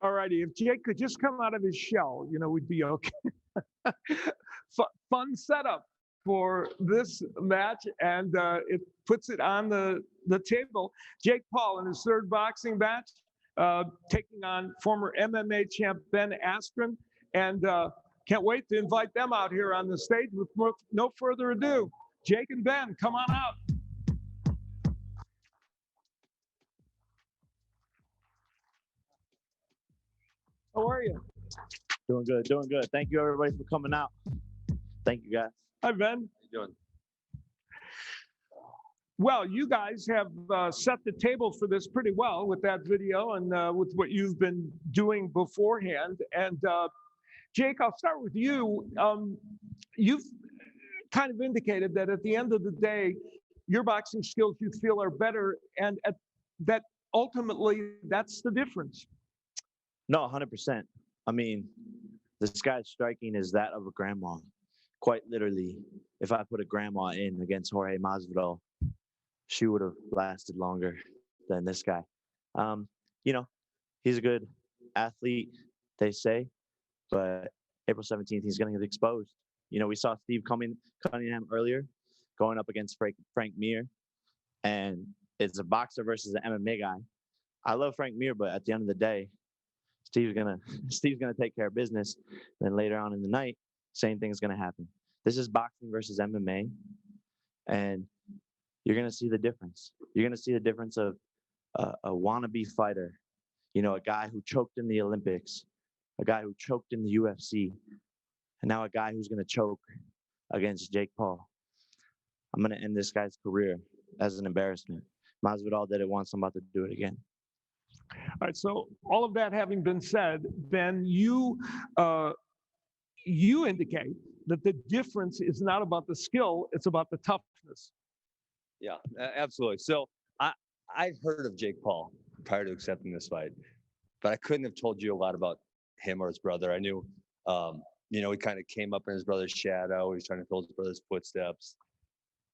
All righty. If Jake could just come out of his shell, we'd be okay. Fun setup for this match, and it puts it on the table. Jake Paul in his third boxing match, taking on former MMA champ Ben Askren, and can't wait to invite them out here on the stage. With no further ado, Jake and Ben, come on out. How are you? Doing good, doing good. Thank you, everybody, for coming out. Thank you, guys. Hi, Ben. How you doing? Well, you guys have set the table for this pretty well with that video and with what you've been doing beforehand. And Jake, I'll start with you. You've kind of indicated that at the end of the day, your boxing skills you feel are better, and that ultimately that's the difference. No, 100%. I mean, this guy's striking is that of a grandma. Quite literally, if I put a grandma in against Jorge Masvidal, she would have lasted longer than this guy. He's a good athlete, they say, but April 17th, he's going to get exposed. We saw Steve Cunningham earlier going up against Frank Mir, and it's a boxer versus an MMA guy. I love Frank Mir, but at the end of the day, Steve's gonna take care of business. Then later on in the night, same thing's gonna happen. This is boxing versus MMA, and you're gonna see the difference. You're gonna see the difference of a wannabe fighter, a guy who choked in the Olympics, a guy who choked in the UFC, and now a guy who's gonna choke against Jake Paul. I'm gonna end this guy's career as an embarrassment. Masvidal did it once. I'm about to do it again. All right, so all of that having been said, Ben, you indicate that the difference is not about the skill, it's about the toughness. Yeah, absolutely. So I'd heard of Jake Paul prior to accepting this fight, but I couldn't have told you a lot about him or his brother. I knew, he kind of came up in his brother's shadow. He was trying to fill his brother's footsteps.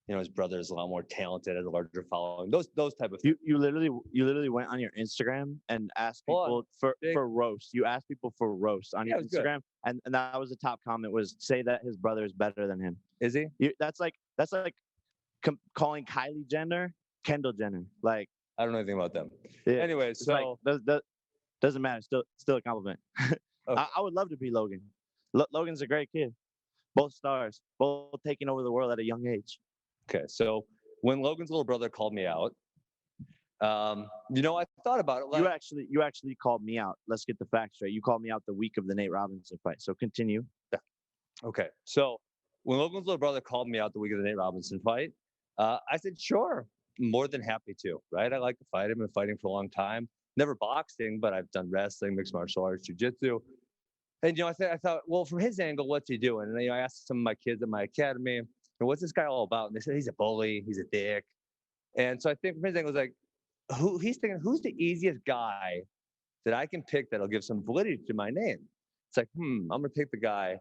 His brother is a lot more talented, has a larger following. Those type of things. You literally went on your Instagram and asked people for roast. You asked people for roast on your Instagram, and that was the top comment was say that his brother is better than him. Is he? That's like calling Kylie Jenner Kendall Jenner. Like I don't know anything about them. Yeah, anyway, so that doesn't matter. Still a compliment. Okay. I would love to be Logan. Logan's a great kid. Both stars, both taking over the world at a young age. Okay, so when Logan's little brother called me out, I thought about it. You actually called me out. Let's get the facts straight. You called me out the week of the Nate Robinson fight. So continue. Yeah. Okay, so when Logan's little brother called me out the week of the Nate Robinson fight, I said, sure, more than happy to, right? I like to fight. I've been fighting for a long time. Never boxing, but I've done wrestling, mixed martial arts, jiu-jitsu. And, I thought, well, from his angle, what's he doing? And then, I asked some of my kids at my academy, what's this guy all about? And they said, he's a bully, he's a dick. And so I think from his angle, it was like, he's thinking, who's the easiest guy that I can pick that'll give some validity to my name? It's like, I'm going to pick the guy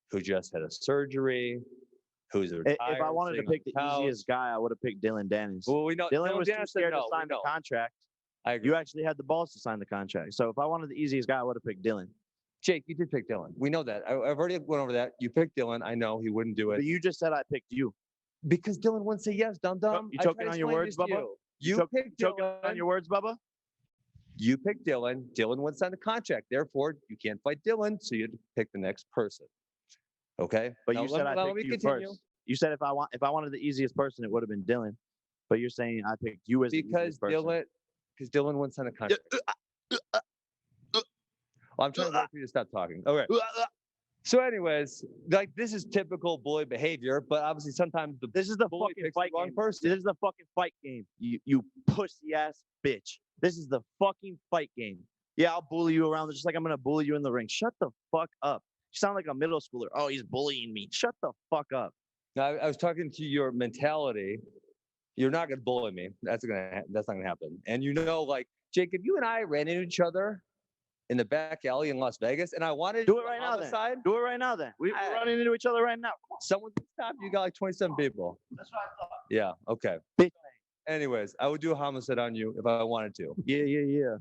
who just had a surgery, who's retired. If I wanted to pick the easiest guy, I would have picked Dylan Dennis. Well, we know Dylan was too scared to sign the contract. I agree. You actually had the balls to sign the contract. So if I wanted the easiest guy, I would have picked Dylan. Jake, you did pick Dylan. We know that. I've already went over that. You picked Dylan. I know he wouldn't do it. But you just said I picked you. Because Dylan wouldn't say yes, dumb. You choking on your words, Bubba? You picked Dylan. Choking on your words, Bubba? You picked Dylan. Dylan wouldn't sign the contract. Therefore, you can't fight Dylan, so you had to pick the next person. Okay? But you said I picked you first. You said if I wanted the easiest person, it would have been Dylan. But you're saying I picked you as the easiest person. Because Dylan wouldn't sign a contract. Well, I'm trying to wait for you to stop talking. Okay. So, anyways, this is typical bully behavior, but obviously sometimes this is the fucking fight game. This is the fucking fight game. You pussy ass bitch. This is the fucking fight game. Yeah, I'll bully you around just like I'm gonna bully you in the ring. Shut the fuck up. You sound like a middle schooler. Oh, he's bullying me. Shut the fuck up. Now, I was talking to your mentality. You're not gonna bully me. That's not gonna happen. And Jake, if you and I ran into each other in the back alley in Las Vegas, and I wanted to do it right now. Do it right now. Then we're running into each other right now. Come on. Someone can stop you. Got like 27 people. That's what I thought. Yeah. Okay. Bitch. Anyways, I would do a homicide on you if I wanted to. Yeah.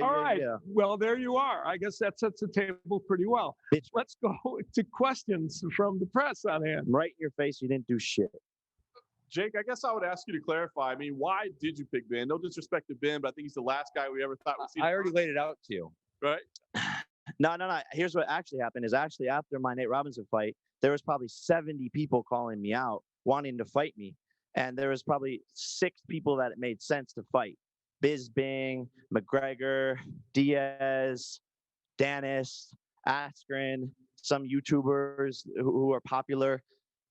All right. Yeah. Well, there you are. I guess that sets the table pretty well. Bitch, Let's go to questions from the press on hand. right in your face. You didn't do shit. Jake, I guess I would ask you to clarify. I mean, why did you pick Ben? No disrespect to Ben, but I think he's the last guy we ever thought would see. I already laid it out to you. Right? No. Here's what actually happened is actually after my Nate Robinson fight, there was probably 70 people calling me out, wanting to fight me. And there was probably 6 people that it made sense to fight. Bisbing, McGregor, Diaz, Danis, Askren, some YouTubers who are popular.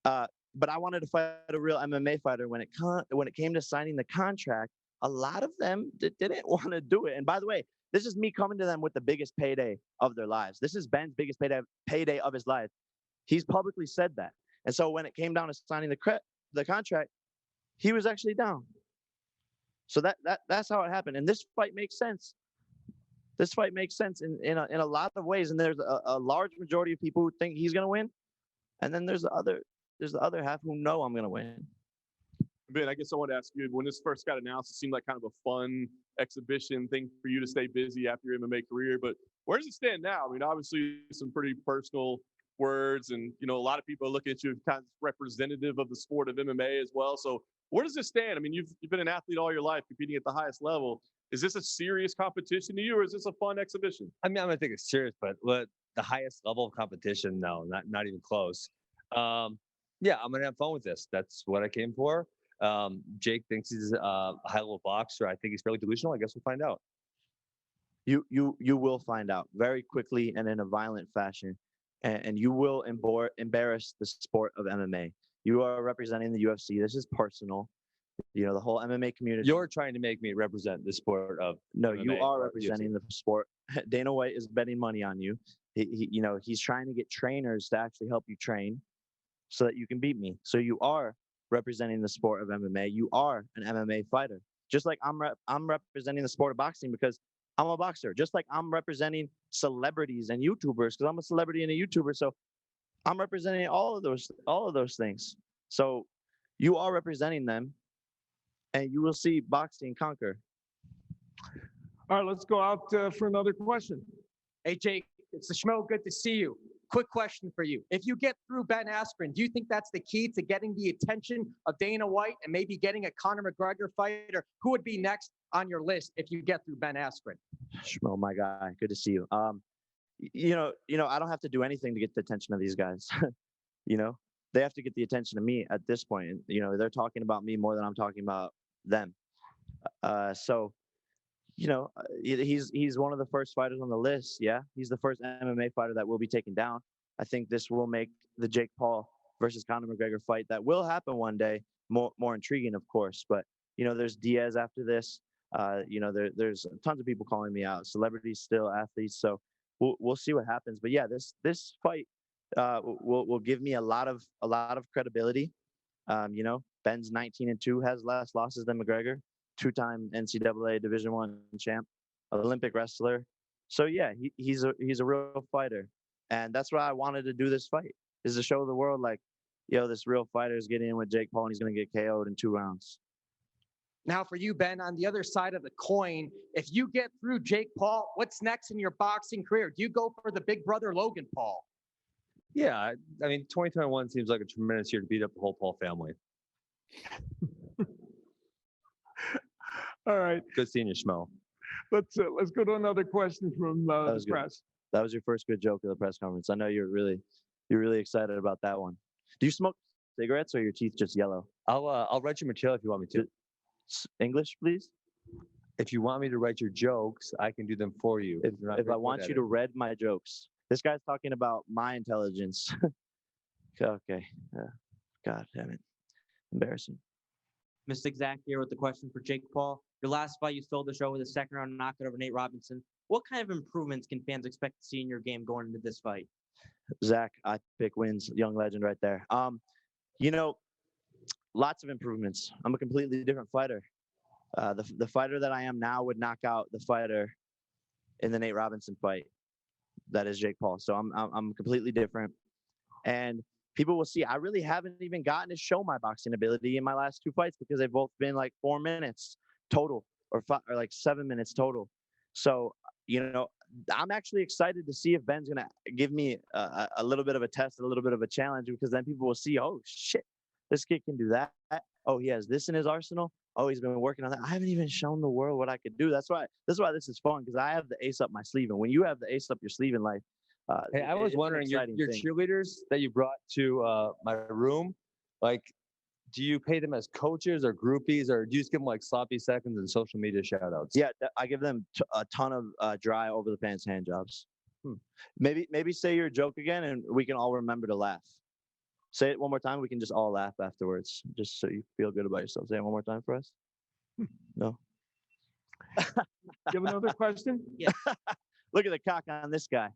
But I wanted to fight a real MMA fighter. When it came to signing the contract, a lot of them didn't want to do it. And by the way, this is me coming to them with the biggest payday of their lives. This is Ben's biggest payday of his life. He's publicly said that. And so when it came down to signing the contract, he was actually down. So that's how it happened. And this fight makes sense. This fight makes sense in a lot of ways. And there's a large majority of people who think he's going to win. And then there's the other half who know I'm going to win. Ben, I guess I want to ask you, when this first got announced, it seemed like kind of a fun exhibition thing for you to stay busy after your MMA career. But where does it stand now? I mean, obviously some pretty personal words, and a lot of people are looking at you as kind of representative of the sport of MMA as well. So where does it stand? I mean, you've been an athlete all your life, competing at the highest level. Is this a serious competition to you, or is this a fun exhibition? I mean, I'm gonna take it serious, but the highest level of competition, no, not even close. Yeah, I'm gonna have fun with this. That's what I came for. Jake thinks he's a high-level boxer. I think he's fairly delusional. I guess we'll find out. You will find out very quickly and in a violent fashion, and you will embarrass the sport of MMA. You are representing the UFC. This is personal. The whole MMA community. You're trying to make me represent the sport of No, MMA you are or representing UFC. the sport. Dana White is betting money on you. He's trying to get trainers to actually help you train so that you can beat me. So you are representing the sport of MMA. You are an MMA fighter. Just like I'm representing the sport of boxing because I'm a boxer. Just like I'm representing celebrities and YouTubers because I'm a celebrity and a YouTuber. So I'm representing all of those things. So you are representing them, and you will see boxing conquer. All right, let's go out for another question. Hey, Jake, it's the Schmo. Good to see you. Quick question for you. If you get through Ben Askren, do you think that's the key to getting the attention of Dana White and maybe getting a Conor McGregor fight? Or who would be next on your list if you get through Ben Askren? Schmo, my guy, good to see you. I don't have to do anything to get the attention of these guys. They have to get the attention of me at this point. And, they're talking about me more than I'm talking about them. He's one of the first fighters on the list. Yeah, he's the first MMA fighter that will be taken down. I think this will make the Jake Paul versus Conor McGregor fight that will happen one day more intriguing, of course. But there's Diaz after this. There's tons of people calling me out, celebrities, still athletes. So we'll see what happens. But yeah, this fight will give me a lot of credibility. Ben's 19-2, has less losses than McGregor. 2-time NCAA Division I champ, Olympic wrestler. So yeah, he's a real fighter, and that's why I wanted to do this fight, is to show the world like, this real fighter is getting in with Jake Paul and he's gonna get KO'd in 2 rounds. Now for you, Ben, on the other side of the coin, if you get through Jake Paul, what's next in your boxing career? Do you go for the big brother Logan Paul? Yeah, I mean, 2021 seems like a tremendous year to beat up the whole Paul family. All right, Good seeing you, Schmo. let's go to another question from the was good. press. That was your first good joke at the press conference. I know you're really excited about that one. Do you smoke cigarettes or are your teeth just yellow? I'll write your material if you want me to. English, please. If you want me to write your jokes, I can do them for you. If I want you to read my jokes. This guy's talking about my intelligence. Okay. God damn it. Embarrassing. Mr. Zach here with the question for Jake Paul. Your last fight, you stole the show with a second-round knockout over Nate Robinson. What kind of improvements can fans expect to see in your game going into this fight? Zach, I pick wins. Young legend right there. Lots of improvements. I'm a completely different fighter. The fighter that I am now would knock out the fighter in the Nate Robinson fight. That is Jake Paul. So I'm completely different. And people will see I really haven't even gotten to show my boxing ability in my last 2 fights because they've both been like 4 minutes total. or like 7 minutes total. So, I'm actually excited to see if Ben's going to give me a little bit of a test, a little bit of a challenge, because then people will see, oh, shit, this kid can do that. Oh, he has this in his arsenal. Oh, he's been working on that. I haven't even shown the world what I could do. That's why this is fun, because I have the ace up my sleeve. And when you have the ace up your sleeve in life, Hey, I was wondering, your thing. cheerleaders that you brought to my room, like, do you pay them as coaches or groupies, or do you just give them like sloppy seconds and social media shout outs? Yeah, I give them a ton of dry over the pants hand jobs. Maybe say your joke again, and we can all remember to laugh. Say it one more time. We can just all laugh afterwards, just so you feel good about yourself. Say it one more time for us. No. You have another question? Yeah. Look at the cock on this guy.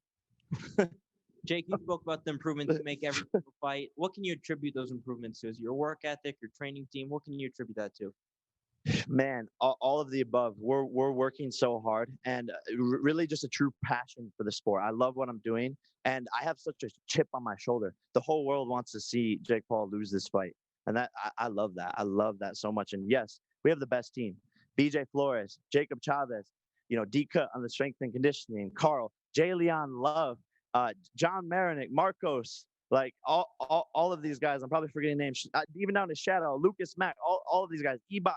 Jake, you spoke about the improvements to make every single fight. What can you attribute those improvements to? Is it your work ethic, your training team? What can you attribute that to? Man, all of the above. We're working so hard, and really just a true passion for the sport. I love what I'm doing, and I have such a chip on my shoulder. The whole world wants to see Jake Paul lose this fight, and that I love that. I love that so much. And yes, we have the best team. BJ Flores, Jacob Chavez, D-Cut on the strength and conditioning, Carl, Jay Leon Love, John Marinick, Marcos, like all of these guys. I'm probably forgetting names, even down to Shadow, Lucas Mack, all of these guys, Ebach.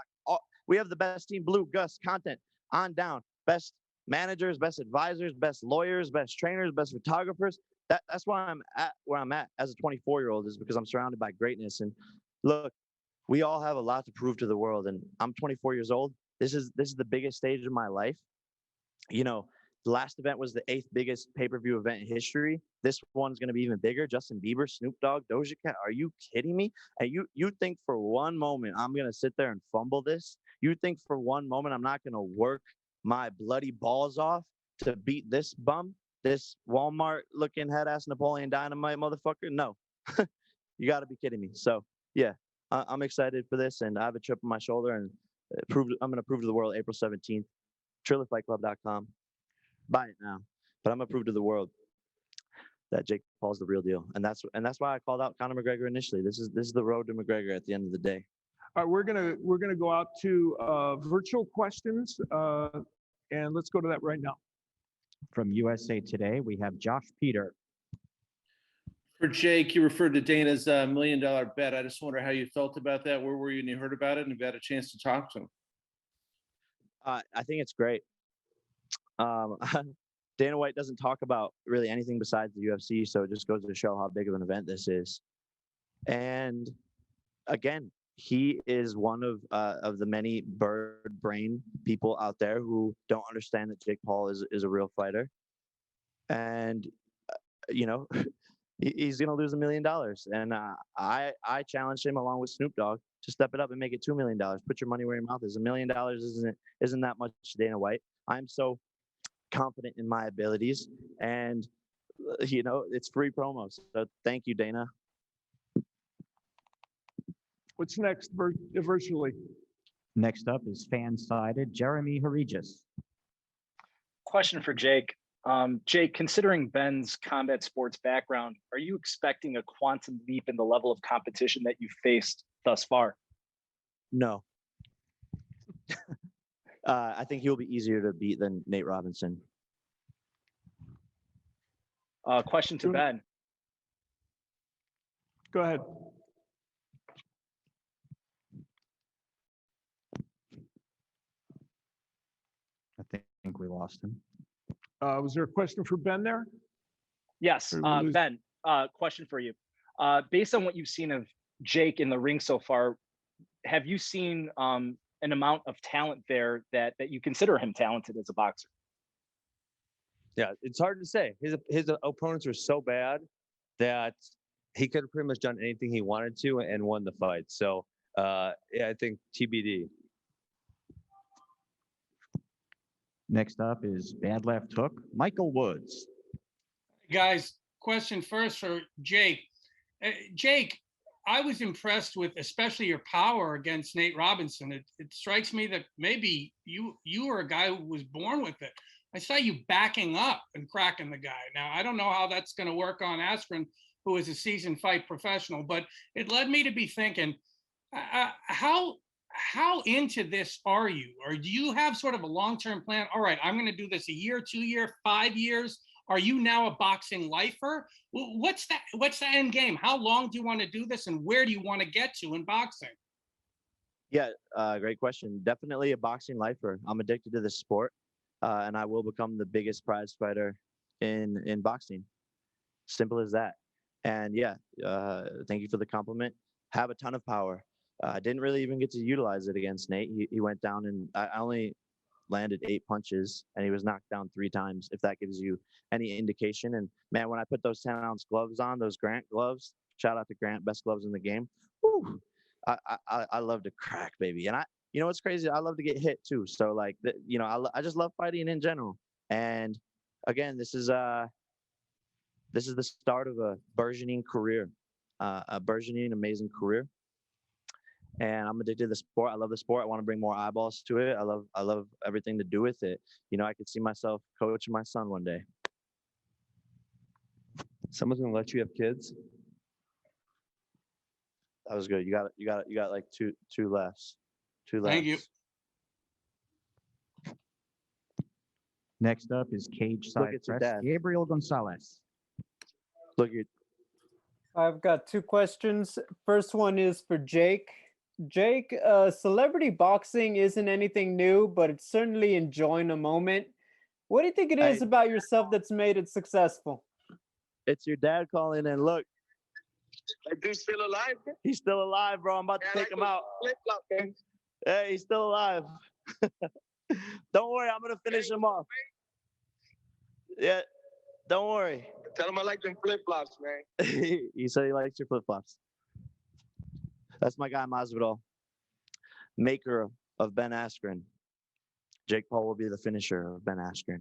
We have the best team, Blue, Gus, Content, on down. Best managers, best advisors, best lawyers, best trainers, best photographers. That's why I'm at where I'm at as a 24-year-old, is because I'm surrounded by greatness. And look, we all have a lot to prove to the world. And I'm 24 years old. This is the biggest stage of my life. The last event was the 8th biggest pay-per-view event in history. This one's going to be even bigger. Justin Bieber, Snoop Dogg, Doja Cat. Are you kidding me? And you think for one moment I'm going to sit there and fumble this? You think for one moment I'm not going to work my bloody balls off to beat this bum, this Walmart-looking head-ass Napoleon Dynamite motherfucker? No. You got to be kidding me. So, yeah, I'm excited for this, and I have a chip on my shoulder, and I'm going to prove to the world April 17th. TrillerFightClub.com. Buy it now. But I'm gonna prove to the world that Jake Paul's the real deal, and that's why I called out Conor McGregor initially. This is the road to McGregor at the end of the day. All right, we're gonna go out to virtual questions, and let's go to that right now. From USA Today, we have Josh Peter. For Jake, you referred to Dana's $1 million bet. I just wonder how you felt about that. Where were you when you heard about it, and have you had a chance to talk to him? I think it's great. Dana White doesn't talk about really anything besides the UFC, so it just goes to show how big of an event this is. And again, he is one of the many bird brain people out there who don't understand that Jake Paul is a real fighter. And he's going to lose $1 million. And I challenged him along with Snoop Dogg to step it up and make it $2 million. Put your money where your mouth is. $1 million isn't that much to Dana White. I'm so confident in my abilities, and it's free promos. So thank you, Dana. What's next virtually? Next up is fan-sided Jeremy Regis. Question for Jake. Jake, considering Ben's combat sports background, are you expecting a quantum leap in the level of competition that you've faced thus far? No. I think he'll be easier to beat than Nate Robinson. Question to Ben. Go ahead. I think we lost him. Was there a question for Ben there? Yes, Ben, question for you. Based on what you've seen of Jake in the ring so far, have you seen an amount of talent there that you consider him talented as a boxer? Yeah, it's hard to say. His opponents were so bad that he could have pretty much done anything he wanted to and won the fight. So yeah, I think TBD. Next up is Bad Left Hook, Michael Woods. Guys, question first for Jake. Jake, I was impressed with especially your power against Nate Robinson. It strikes me that maybe you were a guy who was born with it. I saw you backing up and cracking the guy. Now, I don't know how that's going to work on Askren, who is a seasoned fight professional, but it led me to be thinking, how how into this are you? Or do you have sort of a long-term plan? All right, I'm going to do this a year, 2 year, 5 years. Are you now a boxing lifer? What's that? What's the end game? How long do you want to do this, and where do you want to get to in boxing? Yeah, great question. Definitely a boxing lifer. I'm addicted to this sport, and I will become the biggest prize fighter in boxing. Simple as that. And yeah, thank you for the compliment. Have a ton of power. I didn't really even get to utilize it against Nate. He went down, and I only landed 8 punches, and he was knocked down 3 times, if that gives you any indication. And man, when I put those 10-ounce gloves on, those Grant gloves, shout out to Grant, best gloves in the game. Whew, I love to crack, baby. And you know what's crazy? I love to get hit too. So like, I just love fighting in general. And again, this is the start of a burgeoning career, a burgeoning, amazing career. And I'm addicted to the sport. I love the sport. I want to bring more eyeballs to it. I love everything to do with it. You know, I could see myself coaching my son one day. Someone's gonna let you have kids? That was good. You got like two lefts. Two lefts. Thank you. Next up is cage Look side at your press, dad. Gabriel Gonzalez. Look at I've got 2 questions. First one is for Jake. Jake, celebrity boxing isn't anything new, but it's certainly enjoying a moment. What do you think it is about yourself that's made it successful? It's your dad calling in. Look, Is he still alive? he's still alive, bro. I'm about to take him out. Flip-flop, man. Hey, he's still alive. Don't worry, I'm gonna finish him off. Yeah, don't worry. Tell him I like them flip-flops, man. He said he likes your flip flops. That's my guy Masvidal, maker of Ben Askren. Jake Paul will be the finisher of Ben Askren.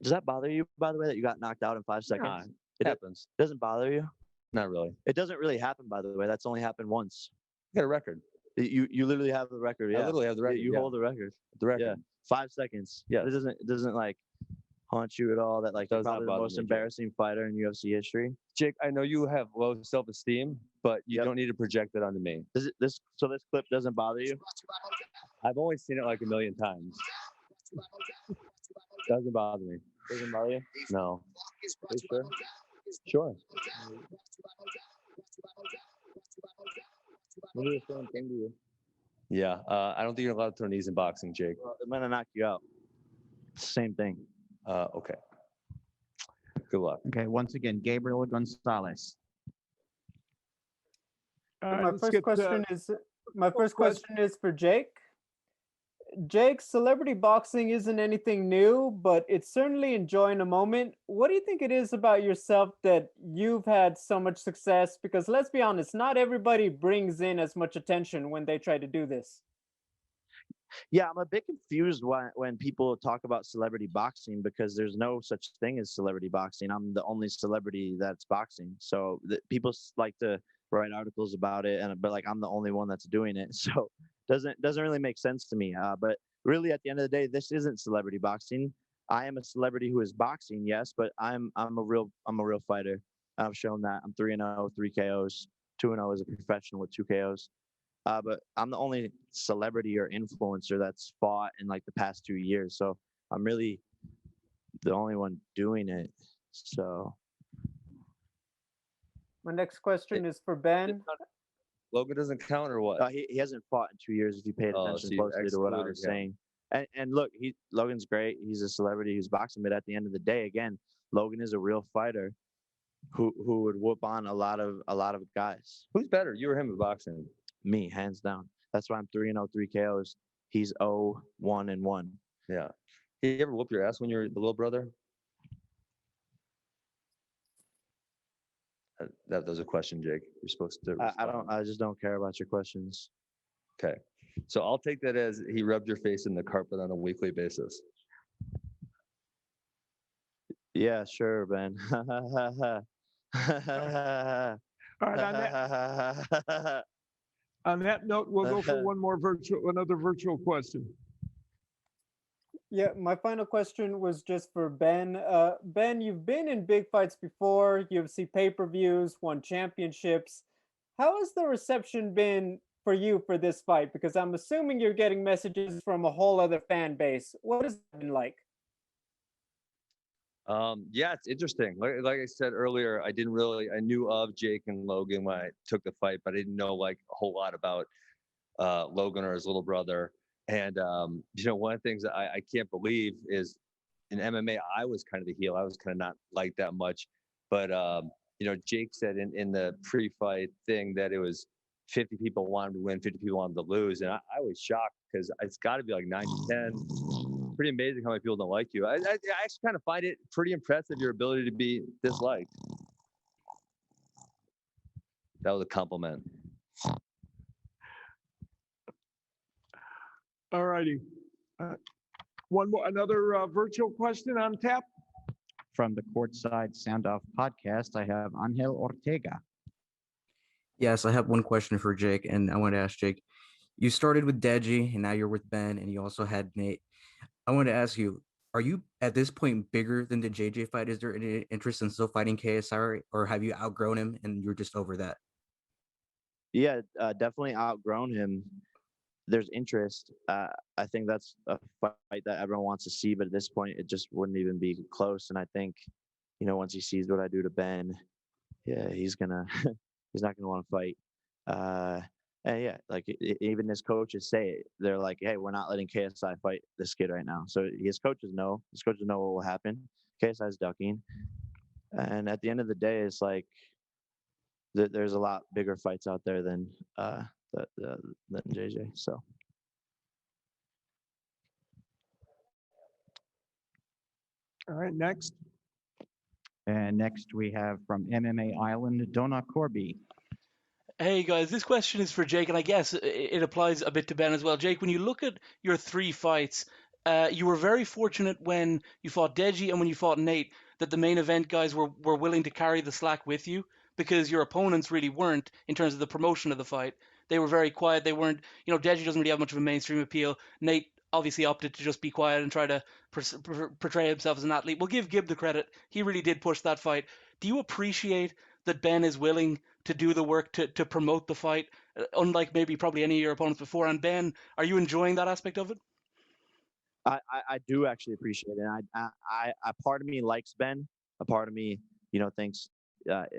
Does that bother you, by the way, that you got knocked out in 5 seconds? Nah, It happens. doesn't bother you? Not really. It doesn't really happen, by the way. That's only happened once. I got a record. You literally have the record. Yeah, I literally have the record. You yeah. hold the record. The record. Yeah, 5 seconds. Yes. It doesn't like haunt you at all. That like you're Does not probably the bother most me, Jake. embarrassing fighter in UFC history. Jake, I know you have low self-esteem, but you don't need to project it onto me. This clip doesn't bother you? I've only seen it like a million times. Doesn't bother me. Doesn't bother you? No. Are you sure? Sure. Maybe the same thing to you. Yeah. I don't think you're allowed to throw knees in boxing, Jake. Well, I'm gonna knock you out. Same thing. Okay. Good luck. Okay, once again, Gabriel Gonzalez. My let's first get, question is for Jake. Jake, celebrity boxing isn't anything new, but it's certainly enjoying a moment. What do you think it is about yourself that you've had so much success? Because let's be honest, not everybody brings in as much attention when they try to do this. Yeah, I'm a bit confused when people talk about celebrity boxing because there's no such thing as celebrity boxing. I'm the only celebrity that's boxing. So people like to write articles about it, but like I'm the only one that's doing it. So doesn't really make sense to me. But really, at the end of the day, this isn't celebrity boxing. I am a celebrity who is boxing, yes, but I'm a real fighter. I've shown that. I'm 3-0, 3 KOs, 2-0 as a professional with 2 KOs. But I'm the only celebrity or influencer that's fought in like the past 2 years. So I'm really the only one doing it. So My next question is for Ben. Logan doesn't count or what? He hasn't fought in 2 years if you paid attention so you closely to what I excluded was him. saying. And look, Logan's great. He's a celebrity who's boxing, but at the end of the day, again, Logan is a real fighter who would whoop on a lot of guys. Who's better, you or him at boxing? Me, hands down. That's why I'm 3-0, 3 KOs. He's 0-1-1. Yeah. He ever whoop your ass when you were the little brother? That was a question, Jake. You're supposed to. I just don't care about your questions. Okay. So I'll take that as he rubbed your face in the carpet on a weekly basis. Yeah, sure, Ben. All right, on that note, we'll go for another virtual question. Yeah, my final question was just for Ben. Ben, you've been in big fights before, UFC pay-per-views, won championships. How has the reception been for you for this fight? Because I'm assuming you're getting messages from a whole other fan base. What has it been like? Yeah, it's interesting. Like I said earlier, I knew of Jake and Logan when I took the fight, but I didn't know like a whole lot about Logan or his little brother. And one of the things that I can't believe is in MMA, I was kind of the heel. I was kind of not liked that much. But Jake said in the pre-fight thing that it was 50 people wanted to win, 50 people wanted to lose. And I was shocked because it's got to be like 90-10. Pretty amazing how many people don't like you. I actually kind of find it pretty impressive, your ability to be disliked. That was a compliment. All righty. Another virtual question on tap. From the Courtside Sound Off podcast, I have Angel Ortega. Yes, I have one question for Jake, and I want to ask Jake. You started with Deji, and now you're with Ben, and you also had Nate. I want to ask you, are you at this point bigger than the JJ fight? Is there any interest in still fighting KSI, or have you outgrown him and you're just over that? Yeah, definitely outgrown him. There's interest. I think that's a fight that everyone wants to see, but at this point, it just wouldn't even be close. And I think, once he sees what I do to Ben, yeah, he's not gonna want to fight. And yeah, like even his coaches say it. They're like, hey, we're not letting KSI fight this kid right now. So his coaches know. His coaches know what will happen. KSI's ducking. And at the end of the day, it's like there's a lot bigger fights out there than JJ. So. All right, next. And next we have from MMA Island, Donna Corby. Hey guys, this question is for Jake, and I guess it applies a bit to Ben as well. Jake, when you look at your 3 fights, you were very fortunate when you fought Deji and when you fought Nate that the main event guys were willing to carry the slack with you, because your opponents really weren't in terms of the promotion of the fight. They were very quiet. They weren't, Deji doesn't really have much of a mainstream appeal. Nate obviously opted to just be quiet and try to portray himself as an athlete. We'll give Gib the credit. He really did push that fight. Do you appreciate that Ben is willing to do the work to promote the fight, unlike maybe probably any of your opponents before? And Ben, are you enjoying that aspect of it? I do actually appreciate it. And I part of me likes Ben. A part of me, thinks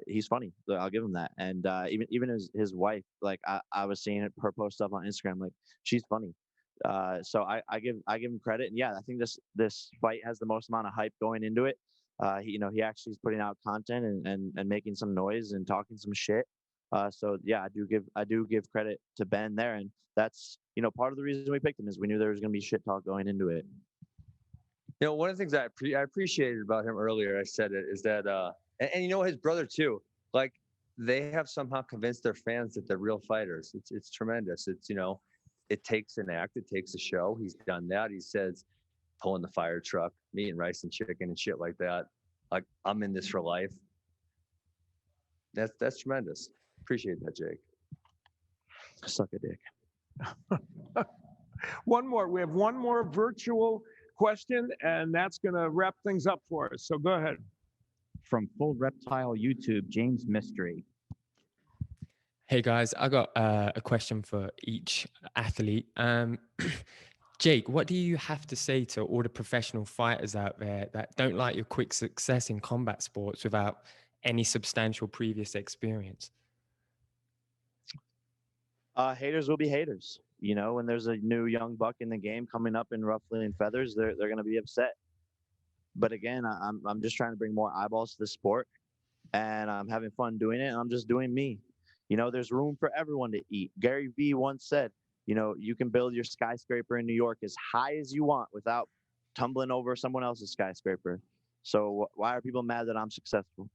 he's funny. I'll give him that. And even his wife, like I was seeing her post stuff on Instagram, like she's funny. So I give him credit. And yeah, I think this fight has the most amount of hype going into it. He actually is putting out content and making some noise and talking some shit. So yeah, I do give credit to Ben there, and that's part of the reason we picked him is we knew there was going to be shit talk going into it. One of the things I appreciated about him earlier, I said it, is that and his brother too. Like they have somehow convinced their fans that they're real fighters. It's tremendous. It's it takes an act, it takes a show. He's done that. He says, pulling the fire truck, me and rice and chicken and shit like that. Like I'm in this for life. That's tremendous. Appreciate that, Jake. Suck a dick. One more. We have one more virtual question, and that's going to wrap things up for us. So go ahead. From Full Reptile YouTube, James Mystery. Hey guys, I got a question for each athlete. Jake, what do you have to say to all the professional fighters out there that don't like your quick success in combat sports without any substantial previous experience? Haters will be haters. When there's a new young buck in the game coming up in ruffling feathers, they're going to be upset. But again, I'm just trying to bring more eyeballs to the sport, and I'm having fun doing it. And I'm just doing me. There's room for everyone to eat. Gary Vee once said, you can build your skyscraper in New York as high as you want without tumbling over someone else's skyscraper. So why are people mad that I'm successful?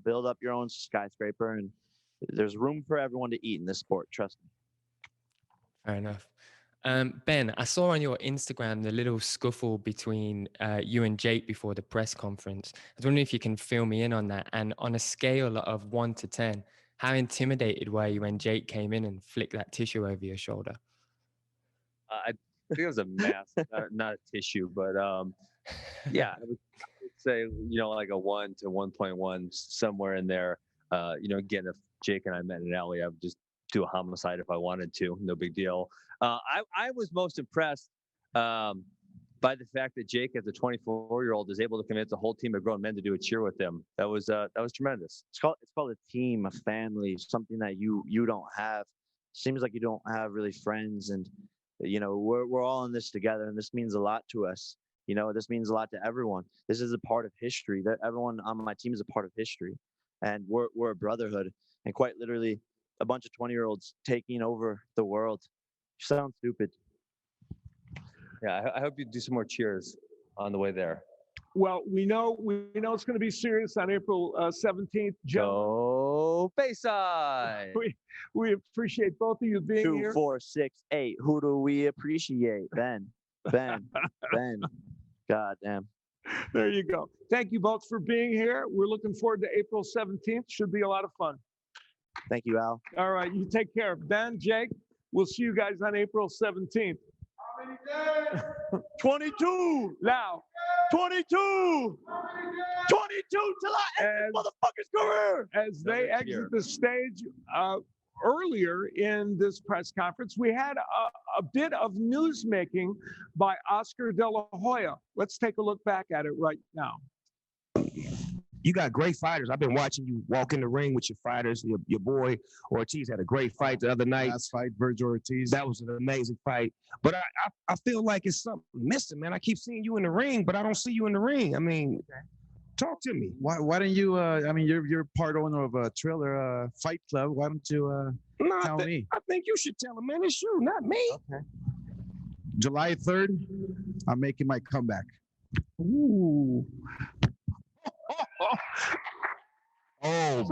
Build up your own skyscraper, and there's room for everyone to eat in this sport. Trust me. Fair enough. Ben, I saw on your Instagram the little scuffle between you and Jake before the press conference. I was wondering if you can fill me in on that. And on a scale of 1 to 10, how intimidated were you when Jake came in and flicked that tissue over your shoulder? I think it was a mask, not a tissue, but yeah, I would say like a 1 to 1.1, somewhere in there. Again, if Jake and I met in an alley, I would just do a homicide if I wanted to. No big deal. I was most impressed by the fact that Jake, as a 24-year-old, is able to convince a whole team of grown men to do a cheer with him. That was tremendous. It's called a team, a family, something that you don't have. Seems like you don't have really friends, and we're all in this together, and this means a lot to us. This means a lot to everyone. This is a part of history. That everyone on my team is a part of history, and we're a brotherhood, and quite literally a bunch of 20-year-olds taking over the world. You sound stupid. Yeah, I hope you do some more cheers on the way there. Well, we know it's going to be serious on April 17th. Go Bayside. We appreciate both of you being here. 2, 4, 6, 8. Who do we appreciate? Ben. God damn. There you go. Thank you both for being here. We're looking forward to April 17th. Should be a lot of fun. Thank you, Al. All right, you take care. Ben, Jake, we'll see you guys on April 17th. 22 now. 22. 22 till I end this motherfucker's career. As they exit the stage earlier in this press conference, we had a bit of news making by Oscar De La Hoya. Let's take a look back at it right now. You got great fighters. I've been watching you walk in the ring with your fighters. Your boy Ortiz had a great fight the other night. Last fight, Virgil Ortiz. That was an amazing fight. But I feel like it's something missing, man. I keep seeing you in the ring, but I don't see you in the ring. I mean, talk to me. Why don't you? You're part owner of a Triller Fight Club. Why don't you tell me? I think you should tell him, man. It's you, not me. Okay. July 3rd, I'm making my comeback. Ooh. Oh,